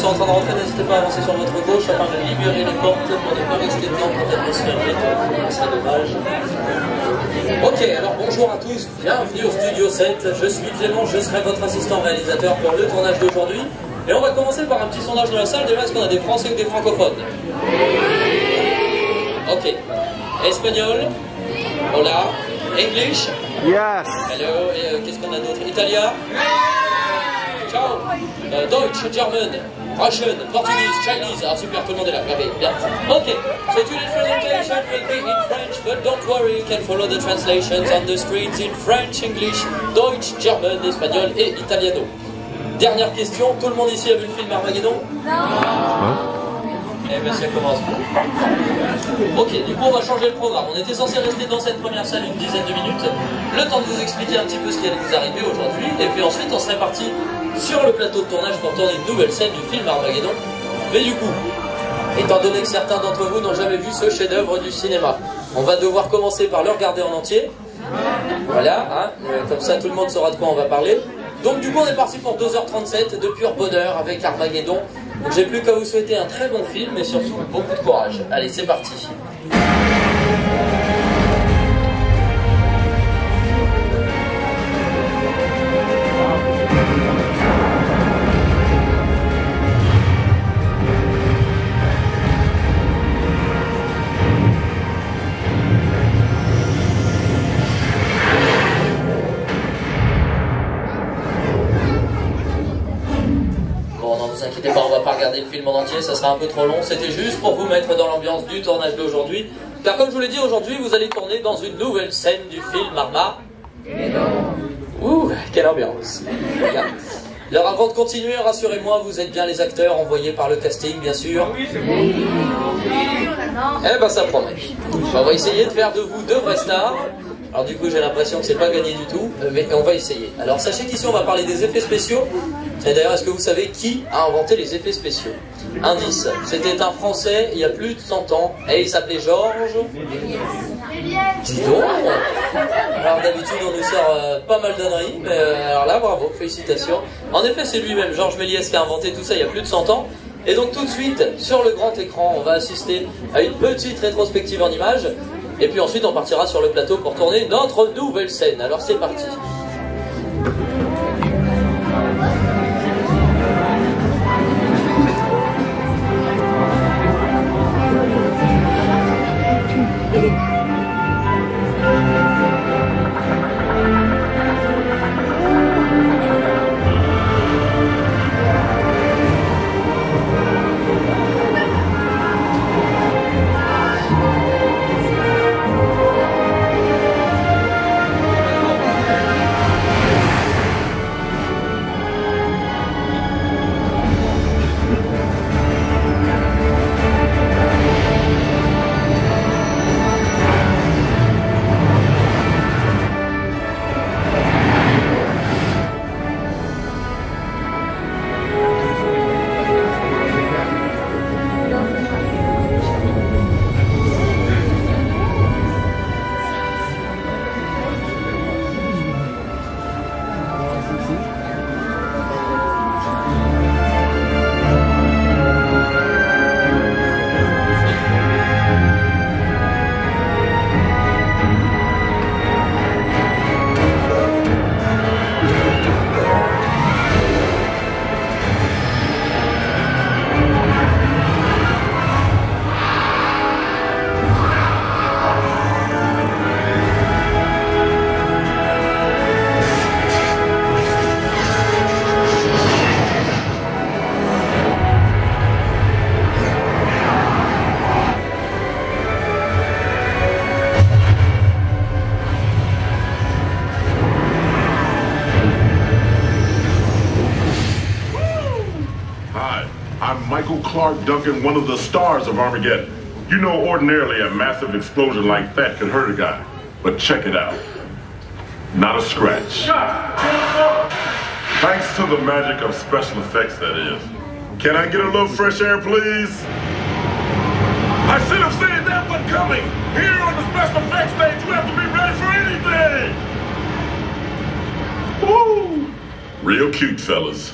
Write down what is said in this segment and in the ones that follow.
sont en train de rentrer, n'hésitez pas à avancer sur votre gauche afin de libérer les portes pour ne pas rester dedans quand elles vont se fermer. Ce serait dommage. Ok, alors bonjour à tous, bienvenue au Studio 7. Je suis Clément, je serai votre assistant réalisateur pour le tournage d'aujourd'hui. Et on va commencer par un petit sondage dans la salle. Déjà, est-ce qu'on a des Français ou des francophones? Ok. Espagnol? Hola. English? Yes. Hello. Et qu'est-ce qu'on a d'autre? Italien? Ciao. Deutsch, German, Russian, Portuguese, Chinese. Ah super, tout le monde est là. Regardez, bien. Ok. So today's presentation will be in French, but don't worry, you can follow the translations on the screens in French, English, Deutsch, German, Espagnol et Italiano. Dernière question, tout le monde ici a vu le film Armageddon? Non. Eh bien, ça commence. Ok, du coup, on va changer le programme. On était censé rester dans cette première salle une dizaine de minutes, le temps de vous expliquer un petit peu ce qui allait vous arriver aujourd'hui, et puis ensuite, on serait parti sur le plateau de tournage pour tourner une nouvelle scène du film Armageddon. Mais du coup, étant donné que certains d'entre vous n'ont jamais vu ce chef-d'œuvre du cinéma, on va devoir commencer par le regarder en entier. Voilà, hein, comme ça, tout le monde saura de quoi on va parler. Donc du coup on est parti pour 2h37 de pur bonheur avec Armageddon. Donc j'ai plus qu'à vous souhaiter un très bon film et surtout beaucoup de courage. Allez, c'est parti. Ne vous inquiétez pas, on va pas regarder le film en entier, ça sera un peu trop long. C'était juste pour vous mettre dans l'ambiance du tournage d'aujourd'hui. Car comme je vous l'ai dit, aujourd'hui, vous allez tourner dans une nouvelle scène du film Armageddon. Ouh, quelle ambiance. Bien. Alors avant de continuer, rassurez-moi, vous êtes bien les acteurs envoyés par le casting, bien sûr. Eh ben ça promet. On va essayer de faire de vous deux vrais stars. Alors du coup j'ai l'impression que c'est pas gagné du tout, mais on va essayer. Alors sachez qu'ici on va parler des effets spéciaux. Et d'ailleurs, est-ce que vous savez qui a inventé les effets spéciaux? Indice, c'était un Français il y a plus de 100 ans, et il s'appelait Georges... Dis donc. Alors d'habitude on nous sort pas mal d'âneries, mais alors là bravo, félicitations. En effet c'est lui-même, Georges Méliès, qui a inventé tout ça il y a plus de 100 ans. Et donc tout de suite, sur le grand écran, on va assister à une petite rétrospective en images. Et puis ensuite on partira sur le plateau pour tourner notre nouvelle scène. Alors c'est parti. Michael Clark Duncan, one of the stars of Armageddon. You know, ordinarily a massive explosion like that could hurt a guy, but check it out. Not a scratch. Thanks to the magic of special effects, that is. Can I get a little fresh air, please? I should have seen that one coming. Here on the special effects stage, you have to be ready for anything. Woo! Real cute, fellas.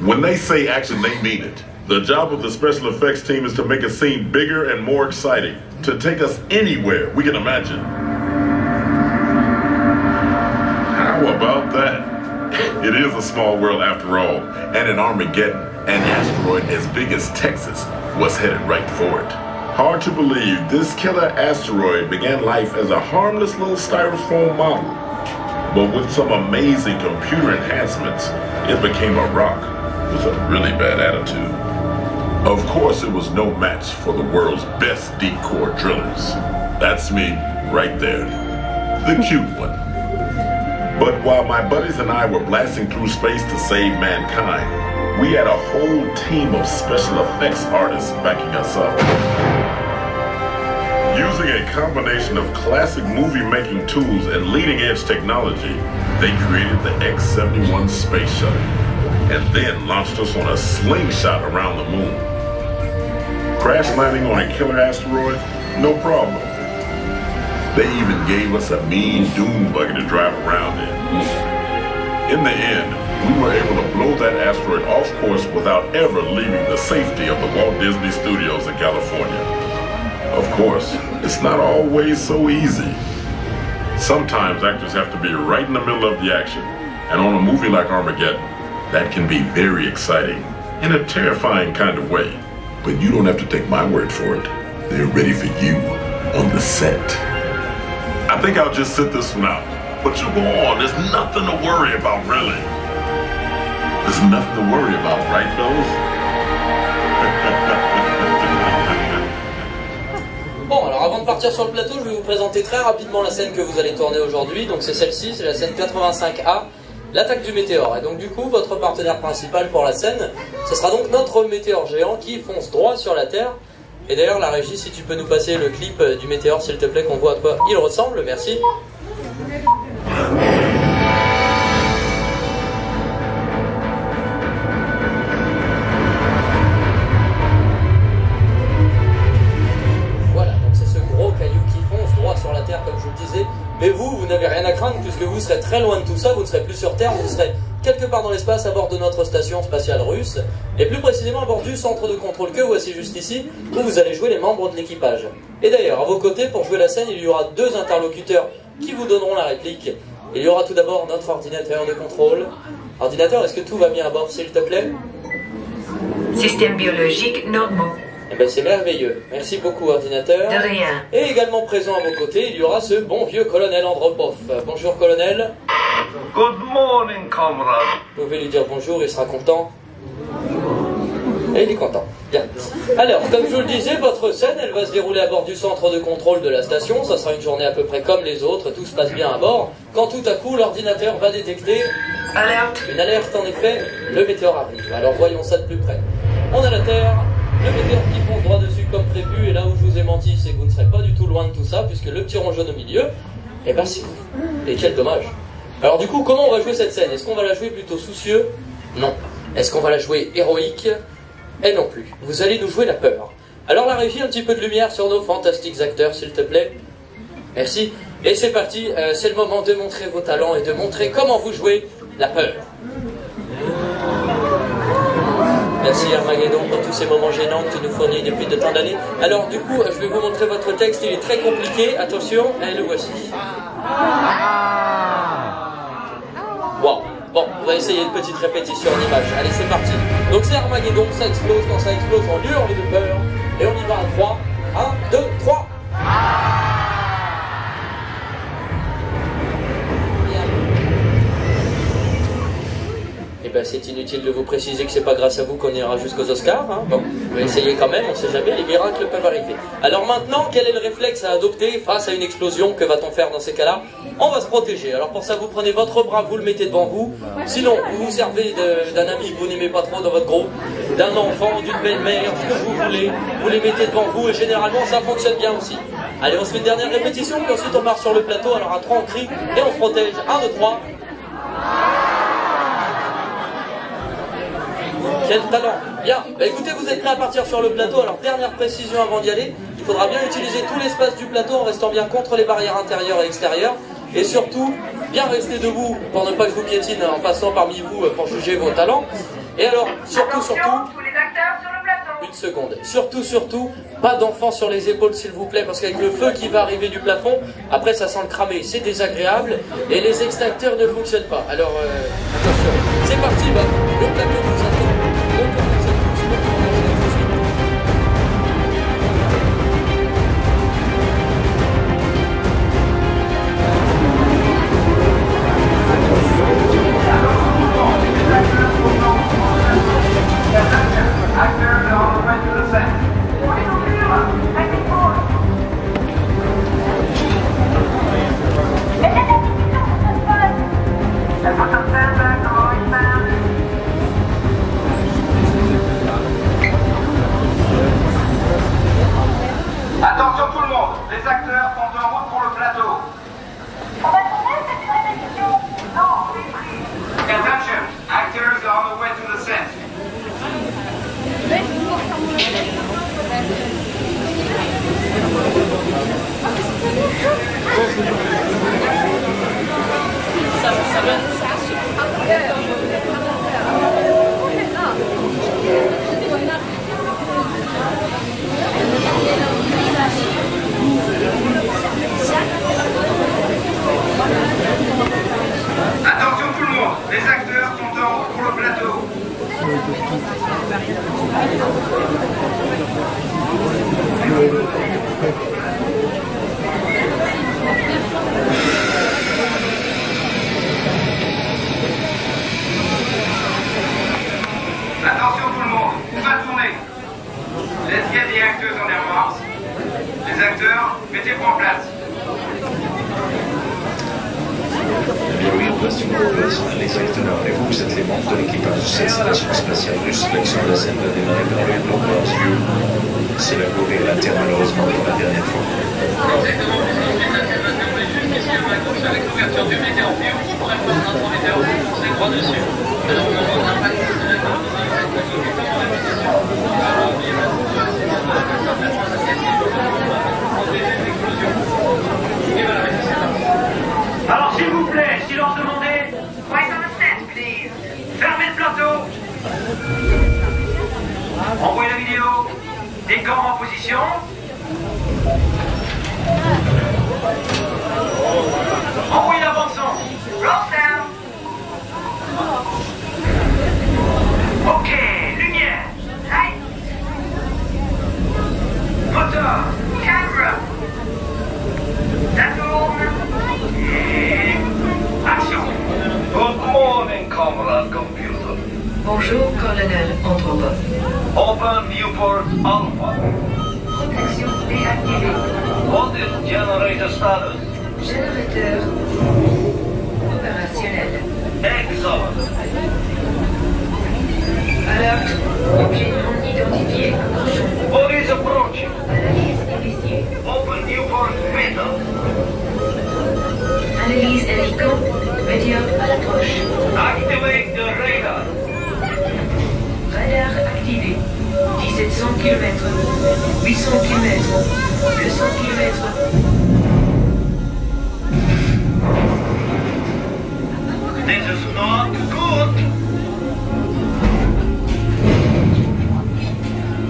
When they say action, they mean it. The job of the special effects team is to make a scene bigger and more exciting, to take us anywhere we can imagine. How about that? It is a small world after all, and in Armageddon, an asteroid as big as Texas was headed right for it. Hard to believe this killer asteroid began life as a harmless little styrofoam model. But with some amazing computer enhancements, it became a rock with a really bad attitude. Of course, it was no match for the world's best deep core drillers. That's me, right there. The cute one. But while my buddies and I were blasting through space to save mankind, we had a whole team of special effects artists backing us up. Using a combination of classic movie-making tools and leading-edge technology, they created the X-71 space shuttle, and then launched us on a slingshot around the moon. Crash landing on a killer asteroid? No problem. They even gave us a mean dune buggy to drive around in. In the end, we were able to blow that asteroid off course without ever leaving the safety of the Walt Disney Studios in California. Of course, it's not always so easy. Sometimes actors have to be right in the middle of the action, and on a movie like Armageddon, that can be very exciting, in a terrifying kind of way. But you don't have to take my word for it. They're ready for you on the set. I think I'll just sit this one out. But you go on, there's nothing to worry about, really. There's nothing to worry about, right, fellas? Bon, alors avant de partir sur le plateau, je vais vous présenter très rapidement la scène que vous allez tourner aujourd'hui. Donc c'est celle-ci, c'est la scène 85A, l'attaque du météore. Et donc du coup, votre partenaire principal pour la scène, ce sera donc notre météore géant qui fonce droit sur la Terre. Et d'ailleurs, la régie, si tu peux nous passer le clip du météore, s'il te plaît, qu'on voit à quoi il ressemble, merci. Sur la Terre, comme je vous le disais, mais vous n'avez rien à craindre puisque vous serez très loin de tout ça, vous ne serez plus sur Terre, vous serez quelque part dans l'espace à bord de notre station spatiale russe, et plus précisément à bord du centre de contrôle que voici juste ici, où vous allez jouer les membres de l'équipage. Et d'ailleurs, à vos côtés, pour jouer la scène, il y aura deux interlocuteurs qui vous donneront la réplique. Il y aura tout d'abord notre ordinateur de contrôle. Ordinateur, est-ce que tout va bien à bord, s'il te plaît? Système biologique normaux. Eh ben c'est merveilleux. Merci beaucoup, ordinateur. De rien. Et également présent à vos côtés, il y aura ce bon vieux colonel Andropov. Bonjour, colonel. Good morning, comrade. Vous pouvez lui dire bonjour, il sera content. Et il est content. Bien. Alors, comme je vous le disais, votre scène, elle va se dérouler à bord du centre de contrôle de la station. Ça sera une journée à peu près comme les autres. Tout se passe bien à bord. Quand tout à coup, l'ordinateur va détecter... Alerte. Une alerte, en effet. Le météore arrive. Alors, voyons ça de plus près. On a la Terre... Le météore qui fonce droit dessus comme prévu, et là où je vous ai menti, c'est que vous ne serez pas du tout loin de tout ça, puisque le petit rond jaune au milieu, eh ben c'est vous. Et quel dommage. Alors du coup, comment on va jouer cette scène? Est-ce qu'on va la jouer plutôt soucieux? Non. Est-ce qu'on va la jouer héroïque? Et non plus. Vous allez nous jouer la peur. Alors la régie, un petit peu de lumière sur nos fantastiques acteurs, s'il te plaît. Merci. Et c'est parti, c'est le moment de montrer vos talents et de montrer comment vous jouez la peur. Merci Armageddon pour tous ces moments gênants que tu nous fournis depuis de tant d'années. Alors du coup, je vais vous montrer votre texte, il est très compliqué. Attention, et le voici. Wow. Bon, on va essayer une petite répétition en image. Allez, c'est parti. Donc c'est Armageddon, ça explose. Quand ça explose, on hurle de peur. Et on y va à 3. 1, 2, 3. Eh ben, c'est inutile de vous préciser que c'est pas grâce à vous qu'on ira jusqu'aux Oscars. Hein. Bon, on va essayer quand même, on sait jamais, les miracles peuvent arriver. Alors maintenant, quel est le réflexe à adopter face à une explosion? Que va-t-on faire dans ces cas-là? On va se protéger. Alors pour ça, vous prenez votre bras, vous le mettez devant vous. Sinon, vous vous servez d'un ami que vous n'aimez pas trop dans votre groupe, d'un enfant, d'une belle-mère, ce que vous voulez. Vous les mettez devant vous et généralement, ça fonctionne bien aussi. Allez, on se fait une dernière répétition, puis ensuite on part sur le plateau. Alors à 3, on crie et on se protège. 1, 2, 3. Quel talent! Bien, bah écoutez, vous êtes prêts à partir sur le plateau. Alors dernière précision avant d'y aller, il faudra bien utiliser tout l'espace du plateau en restant bien contre les barrières intérieures et extérieures. Et surtout, bien rester debout pour ne pas que je vous piétine en passant parmi vous pour juger vos talents. Et alors, surtout... Tous les acteurs sur le plateau. une seconde. Surtout, pas d'enfants sur les épaules s'il vous plaît, parce qu'avec le feu qui va arriver du plafond, après ça sent le cramer, c'est désagréable, et les extincteurs ne fonctionnent pas. Alors, attention, c'est parti, le plateau vous attend. Donc, on vous attend tous pour commencer tout de suite. Attention tout le monde, les acteurs sont en route pour le plateau. On va tourner, c'est une répétition. Non, on est pris. Attention, actors are on the way to the set. Attention tout le monde, les acteurs sont en route pour le plateau. Attention tout le monde, on va tourner. Let's get the actors on their marks. Les acteurs, mettez-vous en place. Bien oui, on reste une place. Les acteurs et vous êtes les membres de l'équipage de cette station spatiale russe. L'action de la scène va démarrer par le bloc leurs yeux. C'est la go vers la Terre malheureusement pour la dernière fois. Avec l'ouverture du météorview, pour répondre à notre météorview, on est droit dessus. Alors on va voir l'impact Alors s'il vous plaît, silence demandé. Right on the set, please. Fermez le plateau. Envoyez la vidéo. Décor en position. Envoyez la bande son. Roll down. Ok, lumière. Light. Moteur. Camera. Ça tourne. Et action. Good morning, comrade computer. Bonjour, colonel Anthropo. Open viewport Alpha. Protection déactivée. What is generator status? Générateur opérationnel. Excellent. Alerte. Objet non identifié. What is approaching? Analyse initiée. Open viewport beta. Analyse indiquant média à l'approche. Activate the radar. Radar activé. 1700 km. 800 km. 200 km. This is not good.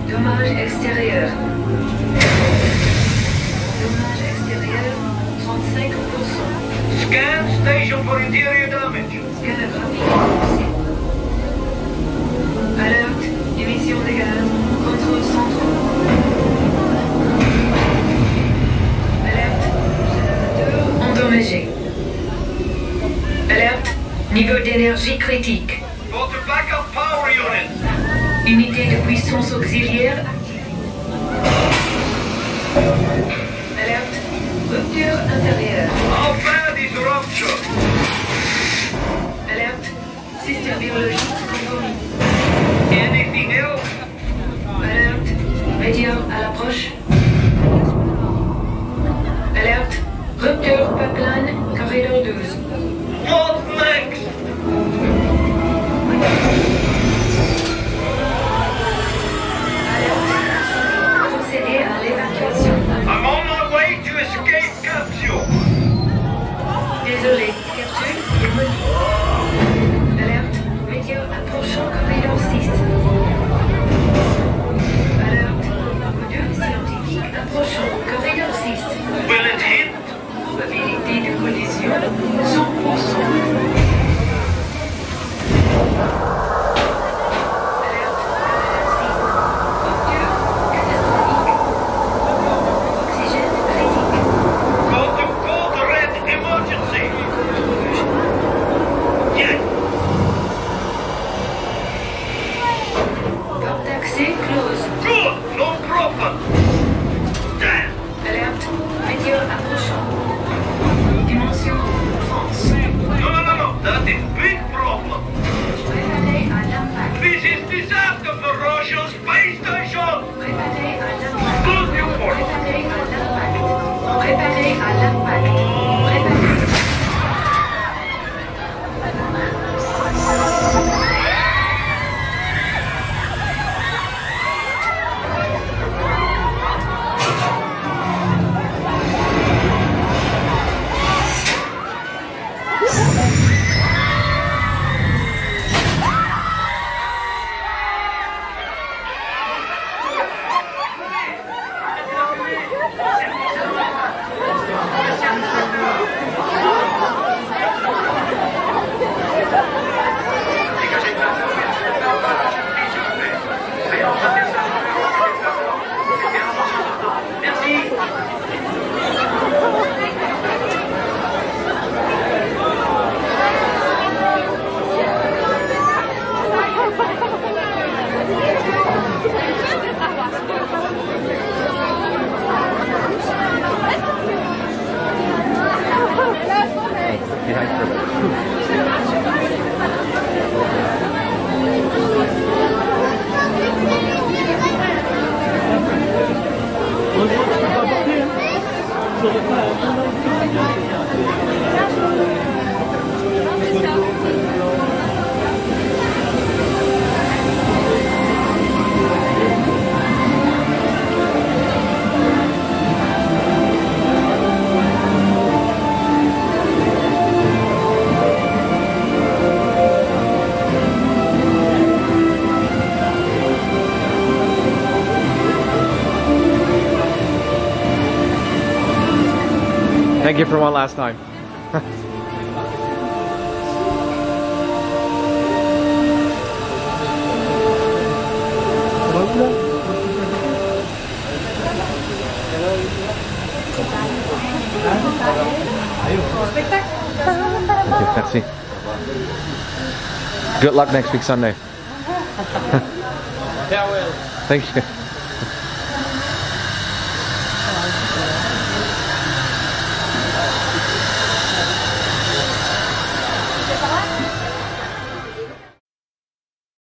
Dommage extérieur. Dommage extérieur 35%. Scan station for interior damage. Scanner rapide lancé. Alerte. Émission de gaz. Contrôle central. Alerte. Générateur endommagé. Alerte. Niveau d'énergie critique. Go to backup power unit. Unité de puissance auxiliaire. Alerte. Rupture intérieure. How bad is rupture? Alerte. Système biologique compromis. Anything else? Alerte. Média à l'approche. Alerte. Rupture pipeline, corridor 12. What next? Alerte. Procéder à l'évacuation. I'm on my way to escape capsule. Désolé. Capsule démolie. Alerte. Média à Thank you for one last time. Okay, merci. Good luck next week Sunday. Farewell. Thank you.